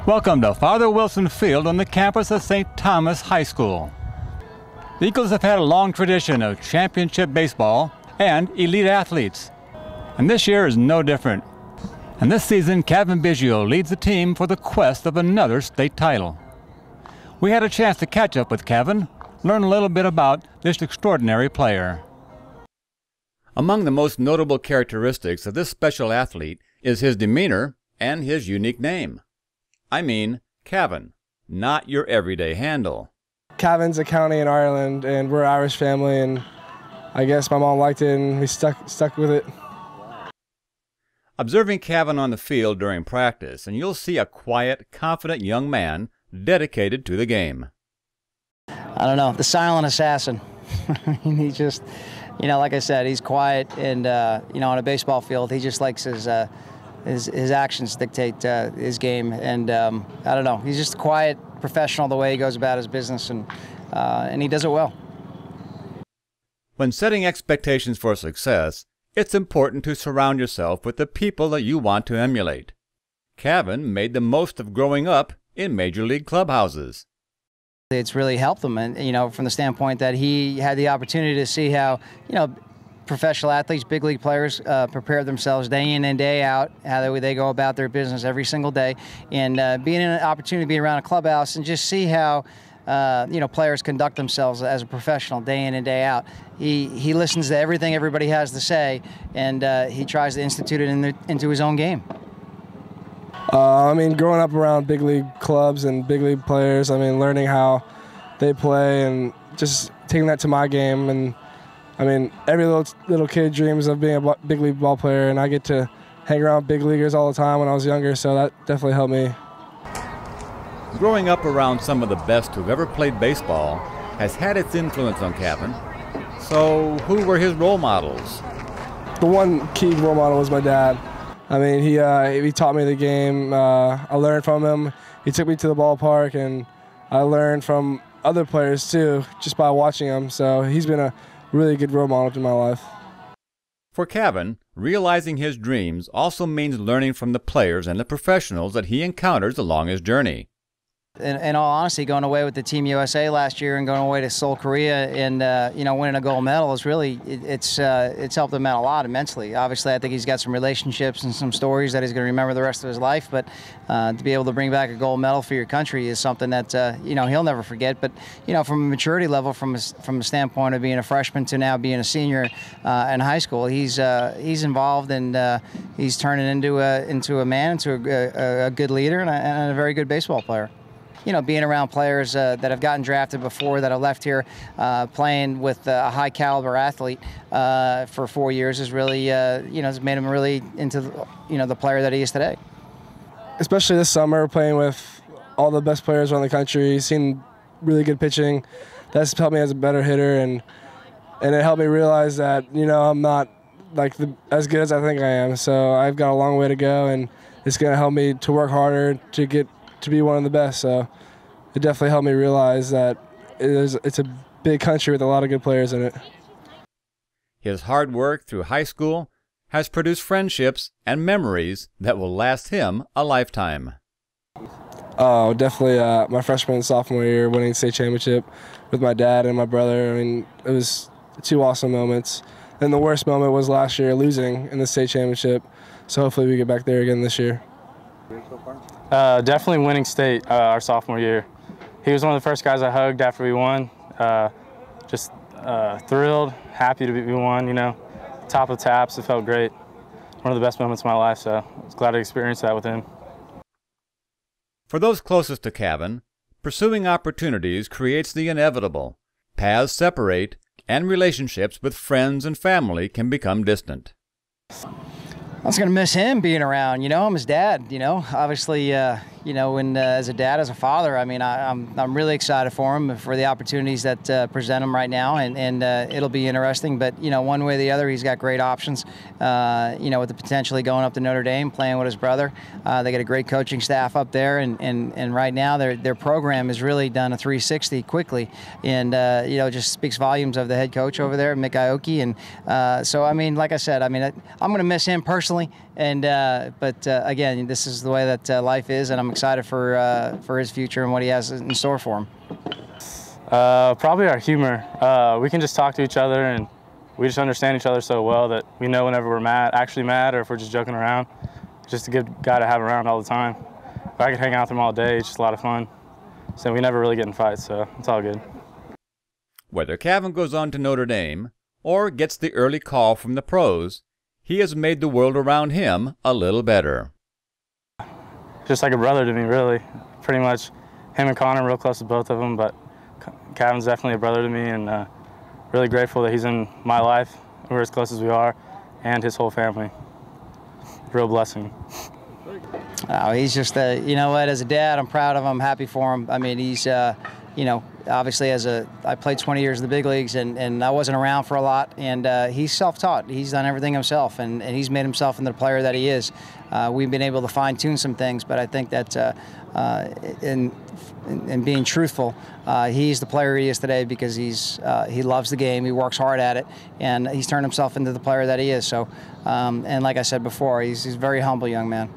Welcome to Father Wilson Field on the campus of St. Thomas High School. The Eagles have had a long tradition of championship baseball and elite athletes, and this year is no different. And this season, Cavan Biggio leads the team for the quest of another state title. We had a chance to catch up with Cavan, learn a little bit about this extraordinary player. Among the most notable characteristics of this special athlete is his demeanor and his unique name. I mean, Cavan, not your everyday handle. Cavan's a county in Ireland, and we're an Irish family, and I guess my mom liked it, and we stuck with it. Observing Cavan on the field during practice, and you'll see a quiet, confident young man dedicated to the game. I don't know, the silent assassin. He just, like I said, he's quiet, and on a baseball field, he just likes his actions dictate his game, and I don't know, he's just quiet, professional the way he goes about his business, and he does it well. When setting expectations for success, it's important to surround yourself with the people that you want to emulate. Cavan made the most of growing up in major league clubhouses. It's really helped him, and from the standpoint that he had the opportunity to see how professional athletes, big league players prepare themselves day in and day out, how they go about their business every single day, and being in an opportunity to be around a clubhouse and just see how players conduct themselves as a professional day in and day out. He listens to everything everybody has to say, and he tries to institute it into his own game. Growing up around big league clubs and big league players, learning how they play and just taking that to my game. And every little kid dreams of being a big league ball player, and I get to hang around big leaguers all the time when I was younger, so that definitely helped me. Growing up around some of the best who've ever played baseball has had its influence on Cavan. So who were his role models? The one key role model was my dad. He taught me the game. I learned from him. He took me to the ballpark, and I learned from other players too, just by watching him. So he's been a really good role model in my life. For Cavan, realizing his dreams also means learning from the players and the professionals that he encounters along his journey. In all honesty, going away with the Team USA last year and going away to Seoul, Korea, and winning a gold medal is really it's helped him out a lot immensely. Obviously, I think he's got some relationships and some stories that he's going to remember the rest of his life. But to be able to bring back a gold medal for your country is something that he'll never forget. But from a maturity level, from a standpoint of being a freshman to now being a senior in high school, he's involved, and he's turning into a man, into a good leader, and a very good baseball player. Being around players that have gotten drafted before, that have left here playing with a high caliber athlete for 4 years is really, has made him really into, the player that he is today. Especially this summer, playing with all the best players around the country, seeing really good pitching. That's helped me as a better hitter, and it helped me realize that, I'm not as good as I think I am. So I've got a long way to go, and it's going to help me to work harder to be one of the best. So it definitely helped me realize that it's a big country with a lot of good players in it. His hard work through high school has produced friendships and memories that will last him a lifetime. Oh, definitely my freshman and sophomore year, winning the state championship with my dad and my brother. It was two awesome moments. And the worst moment was last year, losing in the state championship. So hopefully we get back there again this year. Definitely winning state our sophomore year. He was one of the first guys I hugged after we won. Just thrilled, happy to be won, top of taps. It felt great. One of the best moments of my life, so I was glad to experience that with him. For those closest to Cavan, pursuing opportunities creates the inevitable. Paths separate, and relationships with friends and family can become distant. I was going to miss him being around. I'm his dad. Obviously, when as a dad, as a father, I'm really excited for him, for the opportunities that present him right now, and it'll be interesting. But one way or the other, he's got great options. With the potentially going up to Notre Dame, playing with his brother. They got a great coaching staff up there, and right now their program has really done a 360 quickly, and just speaks volumes of the head coach over there, Mick Aoki. And so like I said, I'm going to miss him personally. And but again, this is the way that life is, and I'm excited for his future and what he has in store for him. Probably our humor. We can just talk to each other, and we just understand each other so well that we know whenever we're actually mad, or if we're just joking around. Just a good guy to have around all the time. If I could hang out with him all day, it's just a lot of fun. So we never really get in fights, so it's all good. Whether Cavan goes on to Notre Dame or gets the early call from the pros, he has made the world around him a little better. Just like a brother to me, really. Pretty much him and Connor are real close to both of them, but Cavan's definitely a brother to me, and really grateful that he's in my life. We're as close as we are, and his whole family. Real blessing. Oh, he's just, you know what, as a dad, I'm proud of him, happy for him. I mean, he's, you know, obviously I played 20 years in the big leagues, and I wasn't around for a lot, and he's self-taught. He's done everything himself, and he's made himself into the player that he is. We've been able to fine-tune some things, but I think that in being truthful, he's the player he is today because he loves the game, he works hard at it, and he's turned himself into the player that he is. So, and like I said before, he's a very humble young man.